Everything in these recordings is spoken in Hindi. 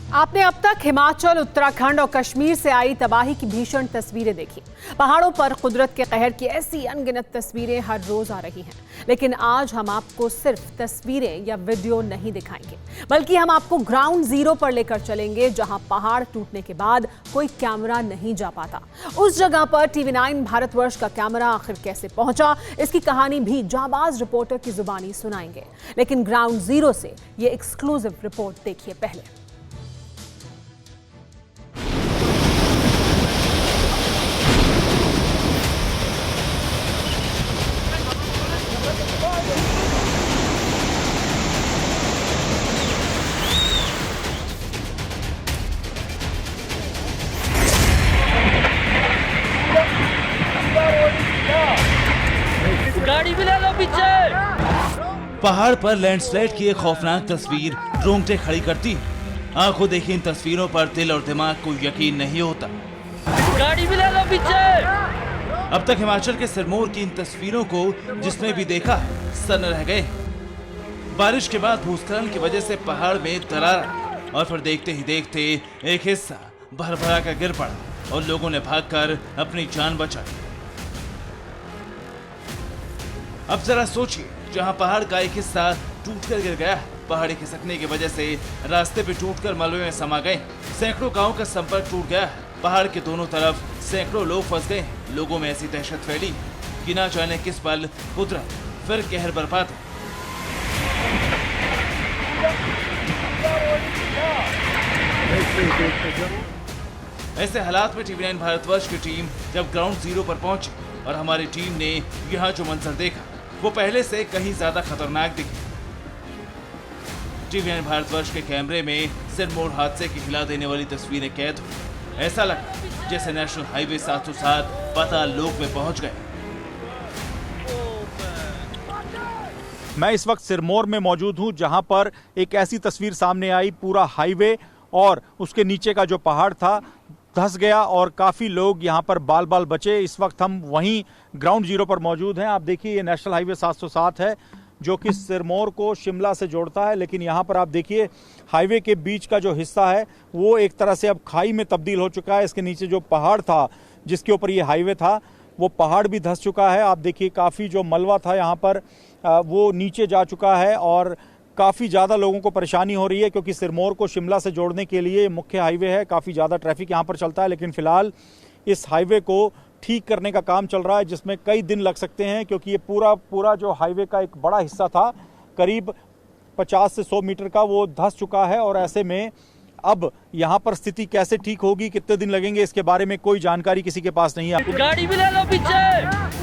आपने अब तक हिमाचल, उत्तराखंड और कश्मीर से आई तबाही की भीषण तस्वीरें देखी। पहाड़ों पर कुदरत के कहर की ऐसी अनगिनत तस्वीरें हर रोज आ रही हैं। लेकिन आज हम आपको सिर्फ तस्वीरें या वीडियो नहीं दिखाएंगे, बल्कि हम आपको ग्राउंड जीरो पर लेकर चलेंगे, जहां पहाड़ टूटने के बाद कोई कैमरा नहीं जा पाता। उस जगह पर TV9 भारतवर्ष का कैमरा आखिर कैसे पहुंचा, इसकी कहानी भी जाबाज रिपोर्टर की जुबानी सुनाएंगे। लेकिन ग्राउंड जीरो से ये एक्सक्लूसिव रिपोर्ट देखिए पहले। गाड़ी भी ले लो पीछे। पहाड़ पर लैंडस्लाइड की एक खौफनाक तस्वीर रोंगटे खड़ी करती है। आंखों देखी इन तस्वीरों पर दिल और दिमाग को यकीन नहीं होता। गाड़ी भी ले लो पीछे। अब तक हिमाचल के सिरमौर की इन तस्वीरों को जिसने भी देखा सन्न रह गए। बारिश के बाद भूस्खलन की वजह से पहाड़ में दरार आई और फिर देखते ही देखते एक हिस्सा भर-भरा कर गिर पड़ा और लोगों ने भागकर अपनी जान बचाई। अब जरा सोचिए, जहां पहाड़ का एक हिस्सा टूटकर गिर गया, पहाड़ी खिसकने की वजह से रास्ते पे टूटकर मलबे में समा गए। सैकड़ों गांवों का संपर्क टूट गया। पहाड़ के दोनों तरफ सैकड़ों लोग फंस गए। लोगों में ऐसी दहशत फैली कि ना जाने किस पल कुदरत फिर कहर बरपा दे। ऐसे हालात में TV9 भारतवर्ष की टीम जब ग्राउंड जीरो पर पहुंची और हमारी टीम ने यहाँ जो मंजर देखा वो पहले से कहीं ज्यादा खतरनाक दिखे। TV9 भारतवर्ष के कैमरे में सिरमौर हादसे की हिला देने वाली तस्वीरें कैद हुई। ऐसा लगा जैसे नेशनल हाईवे 707 पाताल लोक में पहुंच गए। मैं इस वक्त सिरमौर में मौजूद हूं, जहां पर एक ऐसी तस्वीर सामने आई, पूरा हाईवे और उसके नीचे का जो पहाड़ था धंस गया और काफ़ी लोग यहाँ पर बाल बाल बचे। इस वक्त हम वहीं ग्राउंड जीरो पर मौजूद हैं। आप देखिए, ये नेशनल हाईवे 707 है जो कि सिरमौर को शिमला से जोड़ता है। लेकिन यहाँ पर आप देखिए, हाईवे के बीच का जो हिस्सा है वो एक तरह से अब खाई में तब्दील हो चुका है। इसके नीचे जो पहाड़ था जिसके ऊपर ये हाईवे था, वो पहाड़ भी धंस चुका है। आप देखिए, काफ़ी जो मलबा था यहाँ पर वो नीचे जा चुका है और काफ़ी ज़्यादा लोगों को परेशानी हो रही है, क्योंकि सिरमौर को शिमला से जोड़ने के लिए मुख्य हाईवे है। काफ़ी ज़्यादा ट्रैफिक यहाँ पर चलता है। लेकिन फ़िलहाल इस हाईवे को ठीक करने का काम चल रहा है, जिसमें कई दिन लग सकते हैं, क्योंकि ये पूरा जो हाईवे का एक बड़ा हिस्सा था, करीब 50 से 100 मीटर का, वो धंस चुका है। और ऐसे में अब यहाँ पर स्थिति कैसे ठीक होगी, कितने दिन लगेंगे, इसके बारे में कोई जानकारी किसी के पास नहीं है। गाड़ी भी ले लो पीछे।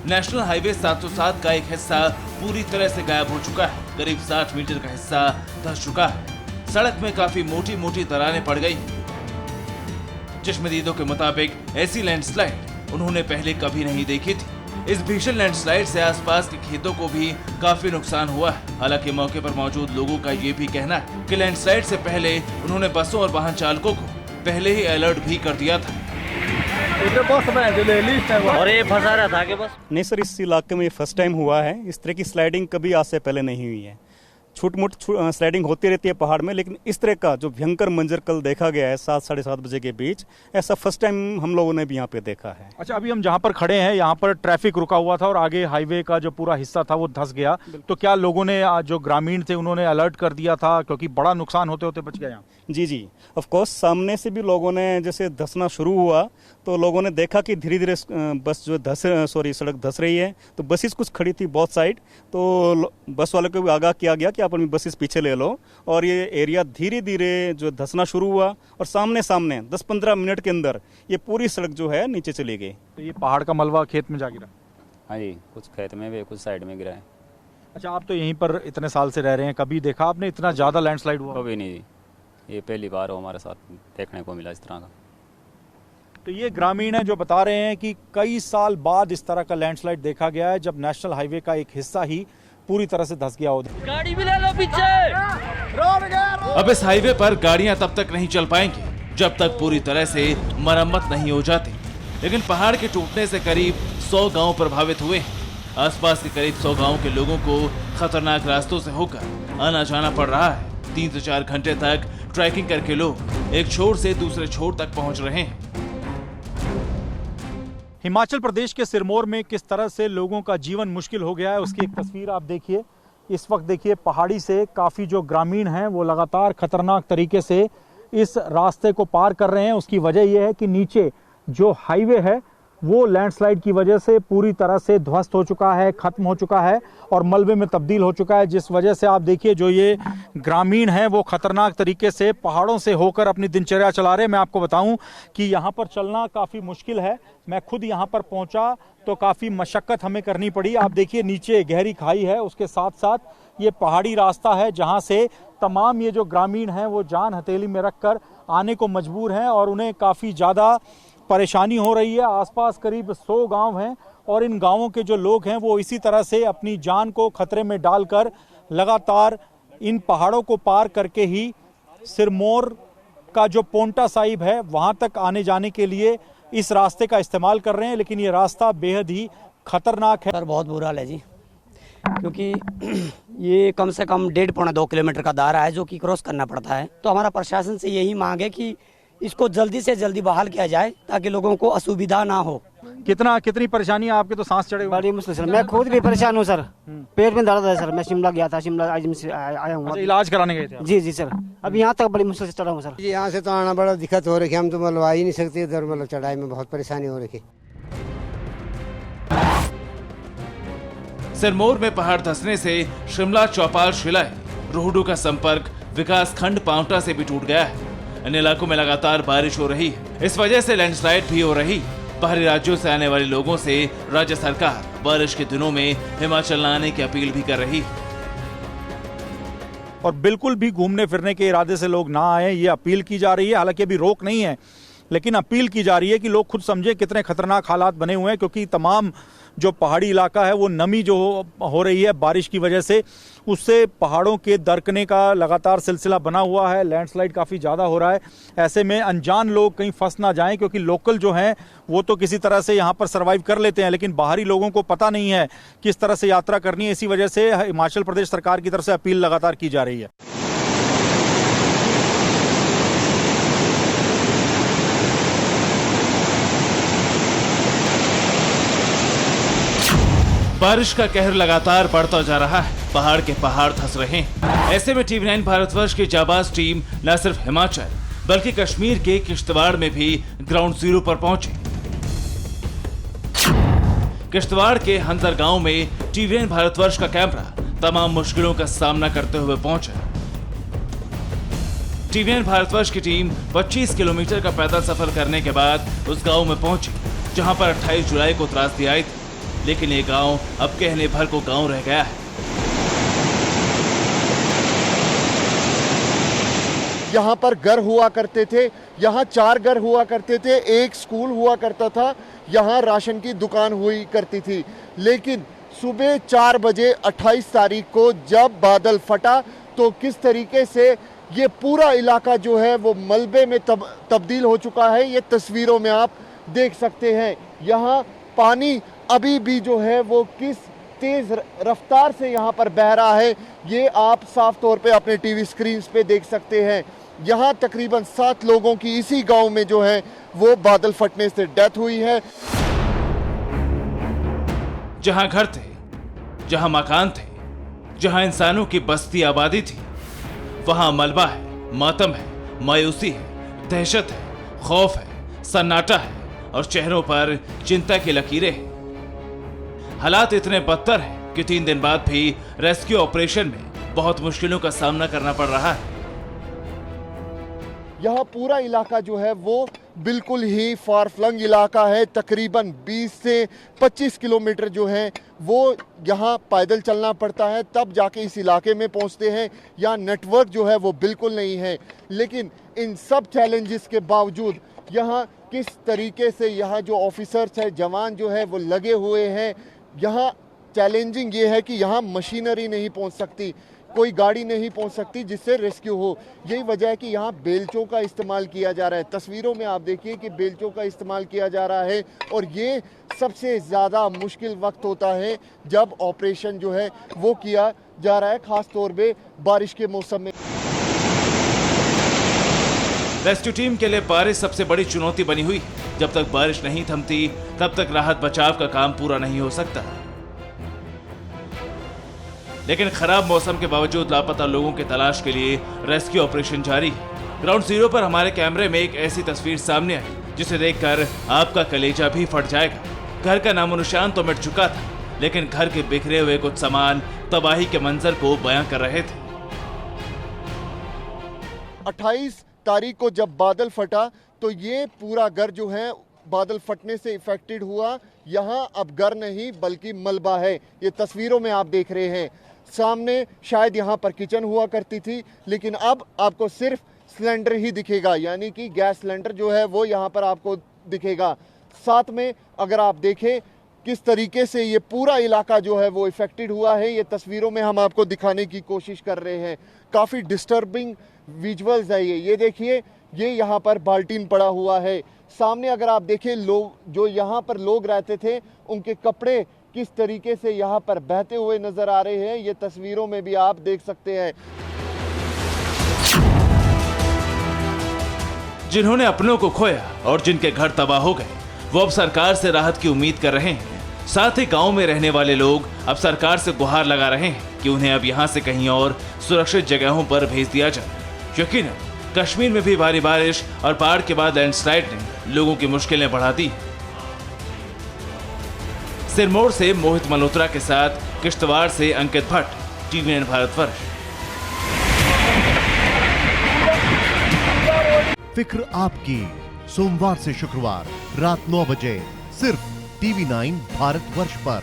नेशनल हाईवे 707 का एक हिस्सा पूरी तरह से गायब हो चुका है। करीब 60 मीटर का हिस्सा धंस चुका है। सड़क में काफी मोटी मोटी दरारें पड़ गई। चश्मदीदों के मुताबिक ऐसी लैंडस्लाइड उन्होंने पहले कभी नहीं देखी थी। इस भीषण लैंडस्लाइड से आसपास के खेतों को भी काफी नुकसान हुआ है। हालांकि मौके पर मौजूद लोगों का ये भी कहना है कि लैंडस्लाइड से पहले उन्होंने बसों और वाहन चालकों को पहले ही अलर्ट भी कर दिया था। और ये फंसा रहा था कि बस नहीं सर, इस इलाके में ये फर्स्ट टाइम हुआ है। इस तरह की स्लाइडिंग कभी आज से पहले नहीं हुई है। छूट मुट स्लाइडिंग होती रहती है पहाड़ में, लेकिन इस तरह का जो भयंकर मंजर कल देखा गया है 7 साढ़े 7 बजे के बीच, ऐसा फर्स्ट टाइम हम लोगों ने भी यहाँ पे देखा है। अच्छा, अभी हम जहाँ पर खड़े हैं यहाँ पर ट्रैफिक रुका हुआ था और आगे हाईवे का जो पूरा हिस्सा था वो धंस गया। तो क्या लोगों ने, जो ग्रामीण थे, उन्होंने अलर्ट कर दिया था, क्योंकि बड़ा नुकसान होते होते बच गया यहाँ? जी ऑफ कोर्स, सामने से भी लोगों ने जैसे धंसना शुरू हुआ तो लोगों ने देखा कि धीरे धीरे बस जो सड़क धंस रही है। तो बसेस कुछ खड़ी थी बोथ साइड, तो बस वालों को भी आगाह किया गया कि आप अपनी बसेस पीछे ले लो। और ये एरिया धीरे धीरे जो धंसना शुरू हुआ और सामने 10-15 मिनट के अंदर ये पूरी सड़क जो है नीचे चली गई। तो ये पहाड़ का मलबा खेत में जा गिरा? हाँ जी, कुछ खेत में भी, कुछ साइड में गिरा है। अच्छा, आप तो यहीं पर इतने साल से रह रहे हैं, कभी देखा आपने इतना ज़्यादा लैंडस्लाइड हुआ? कभी नहीं, ये पहली बार हो हमारे साथ देखने को मिला इस तरह का। तो ये ग्रामीण है जो बता रहे हैं कि कई साल बाद इस तरह का लैंडस्लाइड देखा गया है, जब नेशनल हाईवे का एक हिस्सा ही पूरी तरह से धंस गया हो। गाड़ी भी ले लो पीछे। अब इस हाईवे पर गाड़ियां तब तक नहीं चल पाएंगी जब तक पूरी तरह से मरम्मत नहीं हो जाती। लेकिन पहाड़ के टूटने से करीब 100 गांव प्रभावित हुए हैं। आसपास के करीब 100 गांव के लोगों को खतरनाक रास्तों से होकर आना जाना पड़ रहा है। 3 से 4 घंटे तक ट्रैकिंग करके लोग एक छोर से दूसरे छोर तक पहुंच रहे हैं। हिमाचल प्रदेश के सिरमौर में किस तरह से लोगों का जीवन मुश्किल हो गया है उसकी एक तस्वीर आप देखिए। इस वक्त देखिए पहाड़ी से काफ़ी जो ग्रामीण हैं वो लगातार खतरनाक तरीके से इस रास्ते को पार कर रहे हैं। उसकी वजह यह है कि नीचे जो हाईवे है वो लैंडस्लाइड की वजह से पूरी तरह से ध्वस्त हो चुका है, ख़त्म हो चुका है और मलबे में तब्दील हो चुका है, जिस वजह से आप देखिए जो ये ग्रामीण हैं वो खतरनाक तरीके से पहाड़ों से होकर अपनी दिनचर्या चला रहे हैं। मैं आपको बताऊं कि यहाँ पर चलना काफ़ी मुश्किल है। मैं खुद यहाँ पर पहुँचा तो काफ़ी मशक्क़त हमें करनी पड़ी। आप देखिए नीचे गहरी खाई है, उसके साथ साथ ये पहाड़ी रास्ता है जहाँ से तमाम ये जो ग्रामीण हैं वो जान हथेली में रख कर आने को मजबूर हैं और उन्हें काफ़ी ज़्यादा परेशानी हो रही है। आसपास करीब 100 गांव हैं और इन गांवों के जो लोग हैं वो इसी तरह से अपनी जान को खतरे में डालकर लगातार इन पहाड़ों को पार करके ही सिरमौर का जो पोंटा साहिब है वहां तक आने जाने के लिए इस रास्ते का इस्तेमाल कर रहे हैं। लेकिन ये रास्ता बेहद ही खतरनाक है। सर बहुत बुरा हाल है जी, क्योंकि ये कम से कम 1.5-2 किलोमीटर का दायरा है जो कि क्रॉस करना पड़ता है। तो हमारा प्रशासन से यही मांग है कि इसको जल्दी से जल्दी बहाल किया जाए ताकि लोगों को असुविधा ना हो। कितनी परेशानी है आपके? तो सांस चढ़े हुए। बड़ी मुश्किल सर, मैं खुद भी परेशान हूँ सर, पेट में दर्द है सर। मैं शिमला गया था, शिमला आज से आया हूँ। इलाज कराने गए थे आप? जी सर, अब यहाँ तक बड़ी मुश्किल से चढ़ा हूँ सर। यहाँ से तो आना बड़ा दिक्कत हो रही है, हम तो मतलब आ ही नहीं सकते इधर, मतलब चढ़ाई में बहुत परेशानी हो रही है। सिरमौर में पहाड़ धंसने से शिमला चौपाल शिलाई रोहडू का संपर्क विकास खंड पांवटा से भी टूट गया है। इन इलाकों में लगातार बारिश हो रही है, इस वजह से लैंडस्लाइड भी हो रही। बाहरी राज्यों से आने वाले लोगों से राज्य सरकार बारिश के दिनों में हिमाचल न आने की अपील भी कर रही है और बिल्कुल भी घूमने फिरने के इरादे से लोग ना आए, ये अपील की जा रही है। हालांकि अभी रोक नहीं है, लेकिन अपील की जा रही है कि लोग खुद समझे कितने खतरनाक हालात बने हुए हैं, क्योंकि तमाम जो पहाड़ी इलाका है वो नमी जो हो रही है बारिश की वजह से, उससे पहाड़ों के दरकने का लगातार सिलसिला बना हुआ है। लैंडस्लाइड काफ़ी ज़्यादा हो रहा है। ऐसे में अनजान लोग कहीं फंस ना जाएं, क्योंकि लोकल जो हैं वो तो किसी तरह से यहाँ पर सर्वाइव कर लेते हैं, लेकिन बाहरी लोगों को पता नहीं है किस तरह से यात्रा करनी है। इसी वजह से हिमाचल प्रदेश सरकार की तरफ से अपील लगातार की जा रही है। बारिश का कहर लगातार बढ़ता जा रहा है, पहाड़ के पहाड़ धंस रहे हैं। ऐसे में TV9 भारतवर्ष की जाबाज टीम न सिर्फ हिमाचल बल्कि कश्मीर के किश्तवाड़ में भी ग्राउंड जीरो पर पहुंची। किश्तवाड़ के हंदर गांव में TV9 भारतवर्ष का कैमरा तमाम मुश्किलों का सामना करते हुए पहुंचा। TV9 भारतवर्ष की टीम 25 किलोमीटर का पैदल सफर करने के बाद उस गांव में पहुंची जहां पर 28 जुलाई को त्रासदी आई थी, लेकिन ये गांव अब कहने भर को गांव रह गया है। यहाँ पर घर हुआ करते थे, यहाँ 4 घर हुआ करते थे, एक स्कूल हुआ करता था, यहाँ राशन की दुकान हुई करती थी। लेकिन सुबह 4 बजे 28 तारीख को जब बादल फटा तो किस तरीके से ये पूरा इलाका जो है वो मलबे में तब्दील हो चुका है, ये तस्वीरों में आप देख सकते हैं। यहाँ पानी अभी भी जो है वो किस तेज रफ्तार से यहाँ पर बह रहा है, ये आप साफ तौर पे अपने टीवी स्क्रीन पे देख सकते हैं। यहाँ तकरीबन 7 लोगों की इसी गांव में जो है वो बादल फटने से डेथ हुई है। जहां घर थे, जहां मकान थे, जहां इंसानों की बस्ती आबादी थी, वहां मलबा है, मातम है, मायूसी है, दहशत है, खौफ है, सन्नाटा है और चेहरों पर चिंता की लकीरें हैं। हालात इतने बदतर हैं कि 3 दिन बाद भी रेस्क्यू ऑपरेशन में बहुत मुश्किलों का सामना करना पड़ रहा है। यहाँ पूरा इलाका जो है वो बिल्कुल ही फार फ्लंग इलाका है। तकरीबन 20 से 25 किलोमीटर जो है वो यहाँ पैदल चलना पड़ता है, तब जाके इस इलाके में पहुँचते हैं। यहाँ नेटवर्क जो है वो बिल्कुल नहीं है। लेकिन इन सब चैलेंजेस के बावजूद यहाँ किस तरीके से यहाँ जो ऑफिसर्स है, जवान जो है वो लगे हुए हैं। यहाँ चैलेंजिंग ये है कि यहाँ मशीनरी नहीं पहुँच सकती, कोई गाड़ी नहीं पहुंच सकती जिससे रेस्क्यू हो। यही वजह है कि यहाँ बेलचों का इस्तेमाल किया जा रहा है। तस्वीरों में आप देखिए कि बेलचों का इस्तेमाल किया जा रहा है और ये सबसे ज़्यादा मुश्किल वक्त होता है जब ऑपरेशन जो है वो किया जा रहा है, ख़ास तौर पे बारिश के मौसम में। रेस्क्यू टीम के लिए बारिश सबसे बड़ी चुनौती बनी हुई। जब तक बारिश नहीं थमती तब तक राहत बचाव का काम पूरा नहीं हो सकता। लेकिन खराब मौसम के बावजूद लापता लोगों की तलाश के लिए रेस्क्यू ऑपरेशन जारी है। ग्राउंड जीरो पर हमारे कैमरे में एक ऐसी तस्वीर सामने आई जिसे देखकर आपका कलेजा भी फट जाएगा। घर का नामो निशान तो मिट चुका था, लेकिन घर के बिखरे हुए कुछ सामान तबाही के मंजर को बयां कर रहे थे। 28 तारीख को जब बादल फटा तो ये पूरा घर जो है बादल फटने से इफेक्टेड हुआ। यहाँ अब घर नहीं बल्कि मलबा है। ये तस्वीरों में आप देख रहे हैं। सामने शायद यहाँ पर किचन हुआ करती थी, लेकिन अब आपको सिर्फ सिलेंडर ही दिखेगा, यानी कि गैस सिलेंडर जो है वो यहाँ पर आपको दिखेगा। साथ में अगर आप देखें किस तरीके से ये पूरा इलाका जो है वो इफेक्टेड हुआ है, ये तस्वीरों में हम आपको दिखाने की कोशिश कर रहे हैं। काफ़ी डिस्टर्बिंग विजुअल्स है ये देखिए, ये यहाँ पर बाल्टीन पड़ा हुआ है। सामने अगर आप देखें लोग जो यहाँ पर लोग रहते थे उनके कपड़े किस तरीके से यहाँ पर बहते हुए नजर आ रहे हैं, ये तस्वीरों में भी आप देख सकते हैं। जिन्होंने अपनों को खोया और जिनके घर तबाह हो गए वो अब सरकार से राहत की उम्मीद कर रहे हैं। साथ ही गांव में रहने वाले लोग अब सरकार से गुहार लगा रहे हैं कि उन्हें अब यहां से कहीं और सुरक्षित जगहों पर भेज दिया जाए। यकीनन कश्मीर में भी भारी बारिश और बाढ़ के बाद लैंडस्लाइड ने लोगों की मुश्किलें बढ़ा दी। सिरमौर से मोहित मल्होत्रा के साथ किश्तवाड़ से अंकित भट्ट, TVN भारतवर्ष। फिक्र आपकी, सोमवार से शुक्रवार रात 9 बजे सिर्फ TV9 भारतवर्ष पर।